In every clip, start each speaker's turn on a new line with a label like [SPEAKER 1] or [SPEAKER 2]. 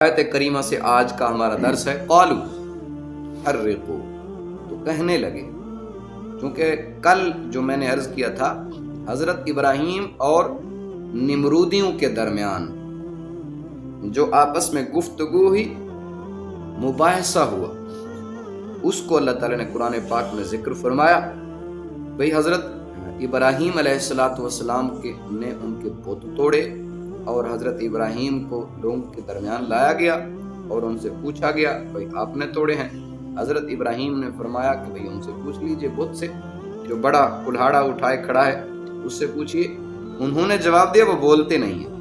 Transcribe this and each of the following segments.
[SPEAKER 1] آیت کریمہ سے آج کا ہمارا درس ہے قالو حرقو، تو کہنے لگے، چونکہ کل جو میں نے عرض کیا تھا حضرت ابراہیم اور نمرودیوں کے درمیان جو آپس میں گفتگو ہوئی، مباحثہ ہوا، اس کو اللہ تعالیٰ نے قرآن پاک میں ذکر فرمایا۔ بھئی حضرت ابراہیم علیہ السلام نے ان کے بت توڑے اور حضرت ابراہیم کو لوگوں کے درمیان لایا گیا اور ان سے پوچھا گیا بھئی آپ نے توڑے ہیں؟ حضرت ابراہیم نے فرمایا کہ بھئی ان سے پوچھ لیجئے، بت سے جو بڑا کلہاڑا اٹھائے کھڑا ہے اس سے پوچھئے۔ انہوں نے جواب دیا وہ بولتے نہیں ہیں۔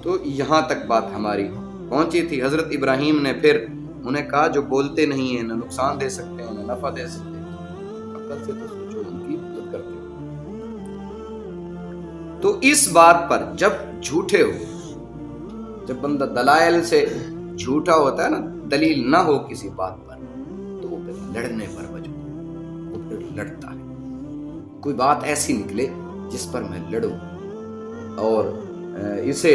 [SPEAKER 1] تو یہاں تک بات ہماری پہنچی تھی۔ حضرت ابراہیم نے پھر انہیں کہا جو بولتے نہیں ہیں، نہ نقصان دے سکتے ہیں نہ نفع دے سکتے ہیں، عقل سے تو سوچو، ان کی مدد کرتے ہیں۔ تو اس بات پر جب جھوٹے ہو، جب بندہ دلائل سے جھوٹا ہوتا ہے نا، دلیل نہ ہو کسی بات پر، تو وہ پھر لڑنے پر مجبور، وہ پھر لڑتا ہے۔ کوئی بات ایسی نکلے جس پر میں لڑوں اور اسے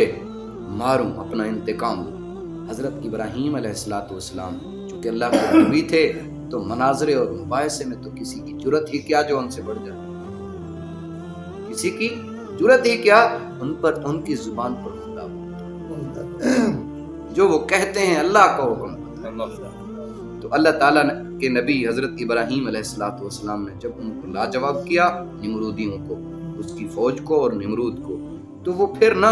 [SPEAKER 1] ماروں، اپنا انتقام لوں۔ حضرت ابراہیم علیہ السلام چونکہ اللہ کے نبی تھے تو مناظرے اور مباحثے میں تو کسی کی جرت ہی کیا جو ان سے بڑھ جائے، کسی کی جرت ہی کیا، ان کی زبان پر خدا جو وہ کہتے ہیں اللہ کا حکم۔ تو اللہ تعالیٰ کے نبی حضرت ابراہیم علیہ السلام نے جب ان کو لاجواب کیا، نمرودیوں کو، اس کی فوج کو اور نمرود کو، تو وہ پھر نا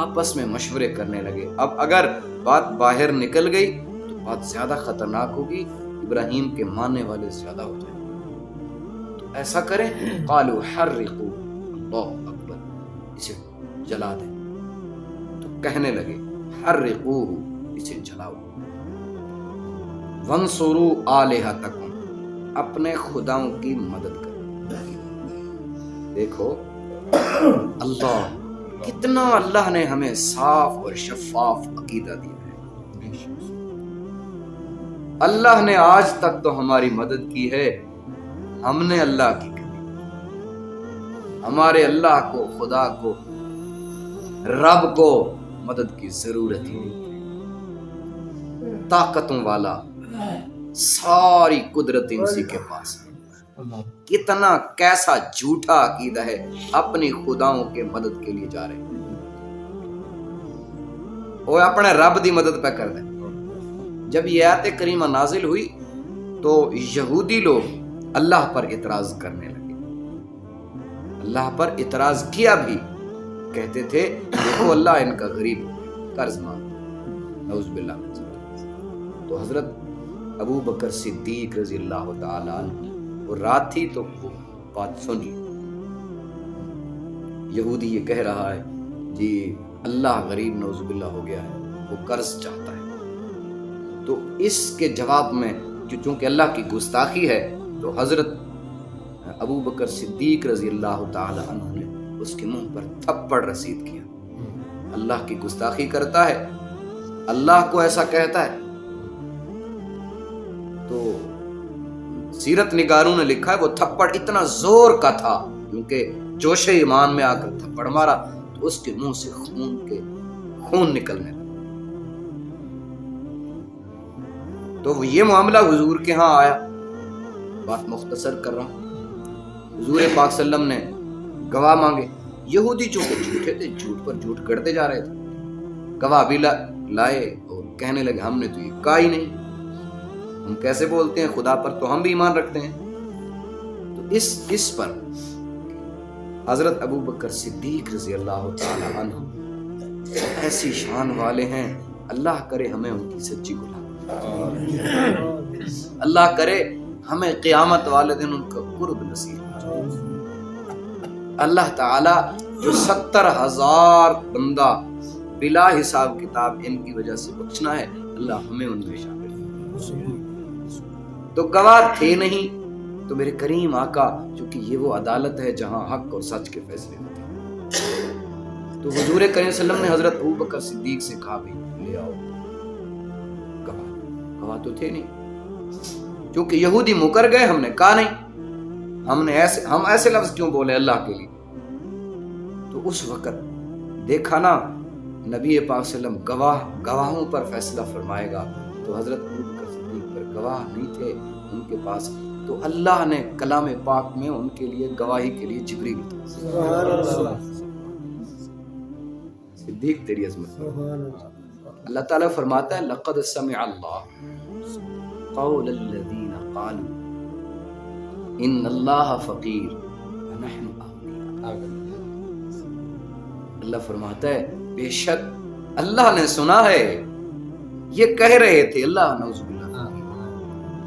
[SPEAKER 1] آپس میں مشورے کرنے لگے۔ اب اگر بات باہر نکل گئی تو بات زیادہ خطرناک ہوگی، ابراہیم کے ماننے والے زیادہ ہو جائیں، تو ایسا کریں قالوا حرقوا، اللہ اکبر، اسے جلا دیں۔ تو کہنے لگے حرقوہ، اسے جلاؤ، وانصروا آلہتکم، اپنے خداؤں کی مدد کرو۔ دیکھو اللہ کتنا، اللہ نے ہمیں صاف اور شفاف عقیدہ دیا ہے۔ اللہ نے آج تک تو ہماری مدد کی ہے، ہم نے اللہ کی کبھی، ہمارے اللہ کو، خدا کو، رب کو مدد کی ضرورت ہی نہیں۔ طاقتوں والا، ساری قدرتیں اسی کے پاس ہیں۔ کتنا کیسا جھوٹا عقیدہ ہے، اپنی خداؤں کے مدد کے لیے جا رہے ہیں، وہ اپنے رب دی مدد پہ کر دیں۔ جب یہ آیت کریمہ نازل ہوئی تو یہودی لوگ اللہ پر اعتراض کرنے لگے، اللہ پر اعتراض کیا بھی، کہتے تھے دیکھو اللہ ان کا غریب قرض مانگتا، نعوذ باللہ من ذالک۔ تو حضرت ابو بکر صدیق رضی اللہ تعالیٰ عنہ، وہ رات تھی تو وہ بات سن لی، یہودی یہ کہہ رہا ہے جی اللہ غریب نعوذ باللہ ہو گیا ہے، وہ قرض چاہتا ہے۔ تو اس کے جواب میں چونکہ اللہ کی گستاخی ہے تو حضرت ابو بکر صدیق رضی اللہ تعالیٰ عنہ نے اس کے منہ پر تھپڑ رسید کیا۔ اللہ کی گستاخی کرتا ہے، اللہ کو ایسا کہتا ہے۔ تو سیرت نگاروں نے لکھا ہے وہ تھپڑ اتنا زور کا تھا کیونکہ جوش ایمان میں آ کر تھپڑ مارا تو اس کے منہ سے خون نکلنے لگا۔ تو وہ یہ معاملہ حضور کے ہاں آیا، بات مختصر کر رہا ہوں۔ حضور پاک صلی اللہ علیہ وسلم نے گواہ مانگے، یہودی چونکہ جھوٹے تھے، جھوٹ پر جھوٹ کرتے جا رہے تھے، گواہ بھی لائے اور کہنے لگے ہم نے تو یہ کہا ہی نہیں، ہم کیسے بولتے ہیں، خدا پر تو ہم بھی ایمان رکھتے ہیں۔ تو اس پر حضرت ابو بکر صدیق رضی اللہ تعالی عنہ ایسی شان والے ہیں، اللہ کرے ہمیں ان کی سچی گلا، اللہ کرے ہمیں قیامت والے دن ان کا قرب نصیب ہو۔ اللہ تعالی جو 70,000 بندہ بلا حساب کتاب ان کی وجہ سے بخشنا ہے، اللہ ہمیں ان میں شامل۔ تو گواہ تھے نہیں تو میرے کریم آقا، چونکہ یہ وہ عدالت ہے جہاں حق اور سچ کے فیصلے ہوتے ہیں، تو حضور کریم صلی اللہ علیہ وسلم نے حضرت ابو بکر صدیق سے کہا بھی لے آؤ گواہ تو تھے نہیں، چونکہ یہودی مکر گئے، ہم نے کہا نہیں، ہم ایسے لفظ کیوں بولے اللہ کے لیے۔ تو اس وقت دیکھا نا نبی پاک صلی اللہ علیہ وسلم گواہوں پر فیصلہ فرمائے گا تو حضرت ابوبکر صدیق پر گواہ نہیں تھے ان کے پاس، تو اللہ نے کلام پاک میں ان کے لیے گواہی کے لیے جبریل اتارا۔ صدیق تیری عظمت، اللہ تعالیٰ فرماتا ہے لقد سمع اللہ قول الذین قالوا ان اللہ فقیر ونحن اغنیاء۔ اللہ فرماتا ہے بے شک اللہ نے سنا ہے یہ کہہ رہے تھے، اللہ نعوذ باللہ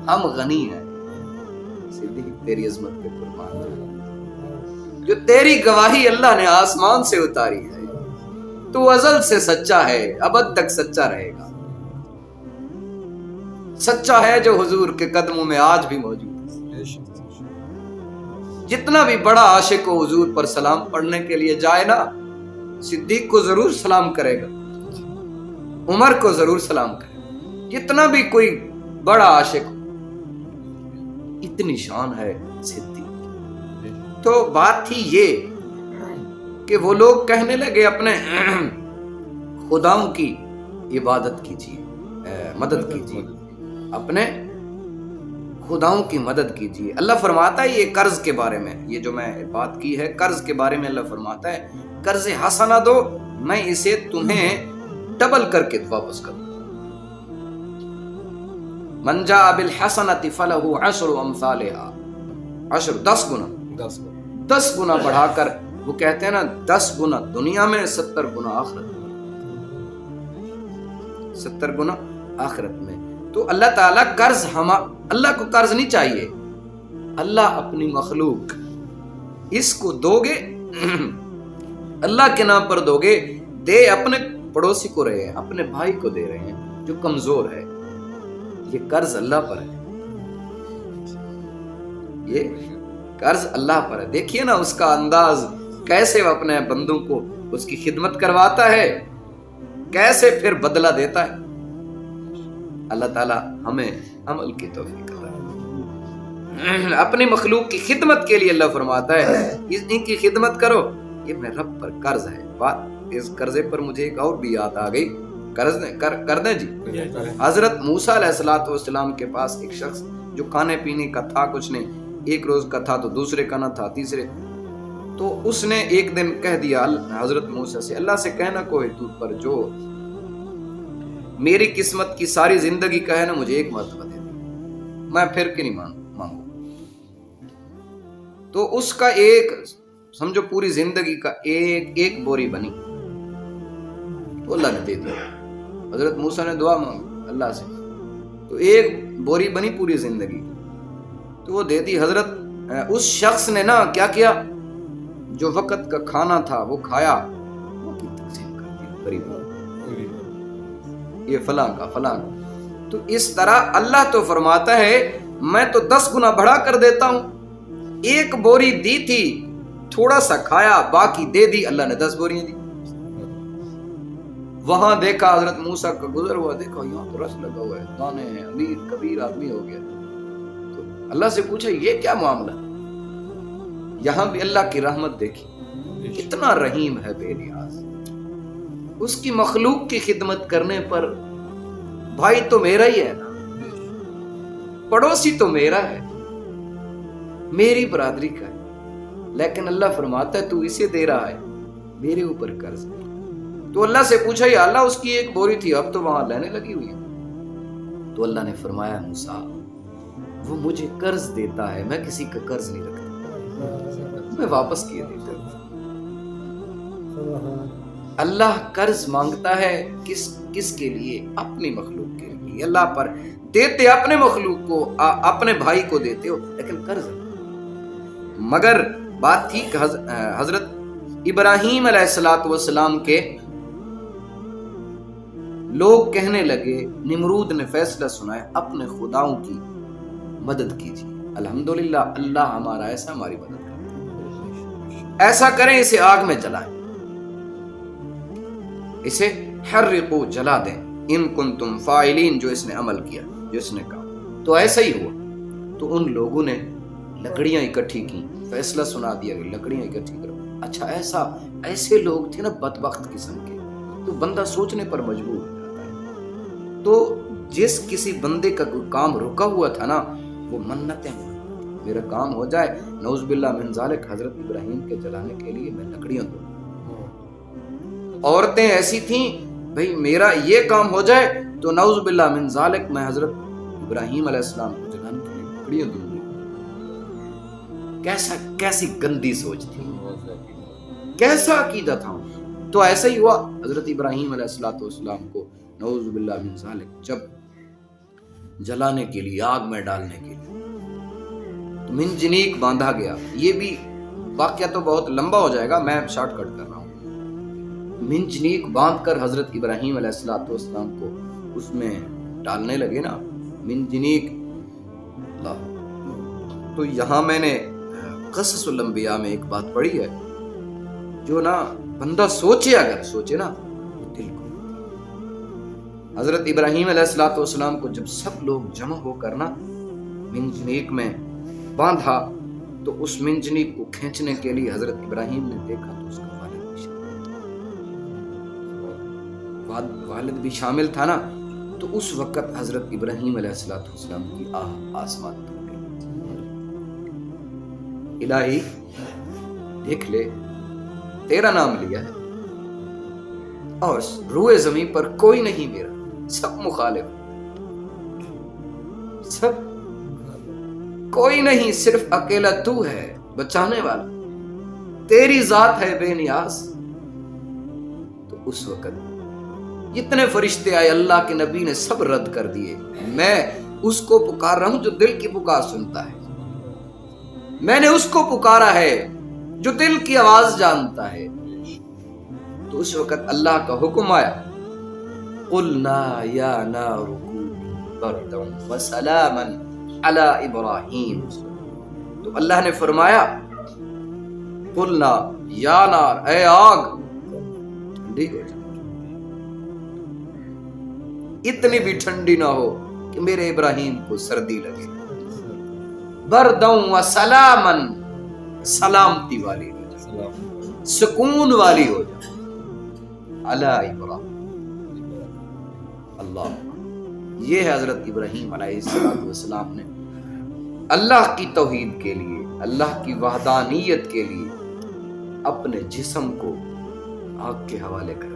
[SPEAKER 1] ہم غنی ہیں۔ صدیق تیری عظمت پہ قربان ہے، جو تیری گواہی اللہ نے آسمان سے اتاری ہے، تو ازل سے سچا ہے، ابد تک سچا رہے گا، سچا ہے جو حضور کے قدموں میں آج بھی موجود ہے۔ جتنا بھی بڑا عاشق ہو حضور پر سلام پڑھنے کے لیے جائے نا، صدیق کو ضرور سلام کرے گا، عمر کو ضرور سلام کرے گا، جتنا بھی کوئی بڑا عاشق ہو، اتنی شان ہے صدیق۔ تو بات تھی یہ کہ وہ لوگ کہنے لگے اپنے خداؤں کی عبادت کیجیے، مدد کیجیے، اپنے خداؤں کی مدد کیجیے۔ اللہ فرماتا ہے یہ قرض کے بارے میں، یہ جو میں بات کی ہے قرض کے بارے میں، اللہ فرماتا ہے قرض حسنہ دو، میں اسے تمہیں ڈبل کر کے واپس کروں۔ من جاء بالحسنۃ فلہ عشر امثالها، عشر 10 گنا، 10 گنا بڑھا کر، وہ کہتے ہیں نا 10 گنا دنیا میں، 70 گنا آخرت میں، 70 گنا آخرت میں۔ تو اللہ تعالیٰ قرض، اللہ کو قرض نہیں چاہیے، اللہ اپنی مخلوق اس کو دو گے اللہ کے نام پر دو گے، دے اپنے پڑوسی کو رہے ہیں، اپنے بھائی کو دے رہے ہیں جو کمزور ہے، یہ قرض اللہ پر ہے، یہ قرض اللہ پر ہے۔ دیکھیے نا اس کا انداز، کیسے وہ اپنے بندوں کو اس کی خدمت کرواتا ہے، کیسے پھر بدلہ دیتا ہے۔ اللہ تعالیٰ ہمیں عمل کی توفیق عطا کرے۔ اپنی مخلوق کی خدمت کے لیے اللہ فرماتا ہے ان کی خدمت کرو، یہ میں رب پر قرض ہے۔ بات اس قرضے پر مجھے ایک اور بھی یاد آ گئی، قرض کر دیں جی۔ حضرت موسیٰ علیہ السلام کے پاس ایک شخص جو کھانے پینے کا تھا کچھ نہیں، ایک روز کا تھا تو دوسرے کا نہ تھا، تیسرے، تو اس نے ایک دن کہہ دیا حضرت موسیٰ سے، اللہ سے کہنا کوئی تو پر جو میری قسمت کی ساری زندگی کا ہے نا مجھے ایک مرتبہ دے دے، میں پھر کے نہیں مانگوں۔ تو اس کا ایک سمجھو پوری زندگی کا ایک بوری بنی، تو اللہ نے دے دیا۔ حضرت موسیٰ نے دعا مانگی اللہ سے، تو ایک بوری بنی پوری زندگی، تو وہ دے دی۔ حضرت اس شخص نے نا کیا کیا، جو وقت کا کھانا تھا وہ کھایا، باقی تقسیم کر دی غریبوں، یہ فلاں کا فلاں کا۔ تو اس طرح اللہ تو فرماتا ہے میں تو 10 گنا بڑھا کر دیتا ہوں، ایک بوری دی تھی، تھوڑا سا کھایا، باقی دے دی، اللہ نے 10 بوریاں دی۔ وہاں دیکھا حضرت موسیٰ کا گزر ہوا، دیکھا یہاں تو رس لگا ہوا ہے، دانے ہیں، امیر کبیر آدمی ہو گیا۔ تو اللہ سے پوچھا یہ کیا معاملہ؟ یہاں بھی اللہ کی رحمت دیکھی، کتنا رحیم ہے بے نیاز۔ اس کی مخلوق کی خدمت کرنے پر، بھائی تو میرا ہی ہے نا، پڑوسی تو میرا ہے، میری برادری کا ہے، لیکن اللہ فرماتا ہے تو اسے دے رہا ہے، میرے اوپر قرض ہے۔ تو اللہ سے پوچھا یا اللہ اس کی ایک بوری تھی، اب تو وہاں لینے لگی ہوئی ہے۔ تو اللہ نے فرمایا موسیٰ وہ مجھے قرض دیتا ہے، میں کسی کا قرض نہیں رکھتا، میں واپس کیے دیتا ہوں۔ اللہ قرض مانگتا ہے کس کے لیے؟ اپنی مخلوق کے لیے۔ اللہ پر دیتے اپنے مخلوق کو، اپنے بھائی کو دیتے ہو، لیکن قرض۔ مگر بات تھی کہ حضرت ابراہیم علیہ السلام کے لوگ کہنے لگے، نمرود نے فیصلہ سنایا اپنے خداؤں کی مدد کیجیے۔ الحمدللہ اللہ ہمارا ایسا ہماری مدد کرے، ایسا کریں اسے آگ میں جلائیں، اسے حرقو جلا دیں، ان کنتم فاعلین، جو اس نے عمل کیا، جو اس نے کہا۔ تو ایسا ہی ہوا، تو ان لوگوں نے لکڑیاں اکٹھی کی، فیصلہ سنا دیا کہ لکڑیاں اکٹھی کرو۔ اچھا ایسے لوگ تھے نا بدبخت قسم کے، تو بندہ سوچنے پر مجبور ہو جاتا ہے. تو جس کسی بندے کا کوئی کام رکا ہوا تھا نا وہ منتیں میرا کام ہو جائے نعوذ باللہ من ذالک حضرت ابراہیم کے جلانے کے لیے میں لکڑیاں دوں. عورتیں ایسی تھیں بھئی میرا یہ کام ہو جائے تو نعوذ باللہ من ذالک میں حضرت ابراہیم علیہ السلام کو جلانے کے لیے لکڑیاں دوں گی. کیسی گندی سوچ تھی, کیسا عقیدہ تھا. تو ایسا ہی ہوا حضرت ابراہیم علیہ السلام کو نعوذ باللہ من ذالک جب جلانے کے لیے آگ میں ڈالنے کے لیے تو منجنیق باندھا گیا. یہ بھی واقعہ تو بہت لمبا ہو جائے گا, میں شارٹ کٹ کر رہا ہوں. منجنیق باندھ کر حضرت ابراہیم علیہ السلام کو اس میں ڈالنے لگے نا منجنیق. تو یہاں میں نے قصص الانبیاء میں ایک بات پڑھی ہے جو نا بندہ اگر سوچے نا دل کو. حضرت ابراہیم علیہ السلام کو جب سب لوگ جمع ہو کر نا منجنیق میں باندھا تو اس منجنیق کو کھینچنے کے لیے حضرت ابراہیم نے دیکھا تو اس کا والد بھی شامل تھا نا. تو اس وقت حضرت ابراہیم علیہ السلام کی آہ آسمان پر گئی. الہی دیکھ لے تیرا نام لیا ہے اور روئے زمین پر کوئی نہیں میرا, سب مخالف, سب کوئی نہیں, صرف اکیلا تو ہے بچانے والا, تیری ذات ہے بے نیاز. تو اس وقت جتنے فرشتے آئے اللہ کے نبی نے سب رد کر دیے. میں اس کو پکار رہا ہوں جو دل کی پکار سنتا ہے, میں نے اس کو پکارا ہے جو دل کی آواز جانتا ہے. تو اس وقت اللہ کا حکم آیا قلنا یا نار کونی بردا وسلاما علی ابراہیم. تو اللہ نے فرمایا قلنا یا نار, اے آگ ٹھنڈی ہو جائے, اتنی بھی ٹھنڈی نہ ہو کہ میرے ابراہیم کو سردی لگے, بردوں و سلامن, سلامتی والی ہو جائے, سکون والی ہو جائے, علی ابراہیم. اللہ, یہ ہے حضرت ابراہیم علیہ السلام نے اللہ کی توحید کے لیے, اللہ کی وحدانیت کے لیے اپنے جسم کو آگ کے حوالے کر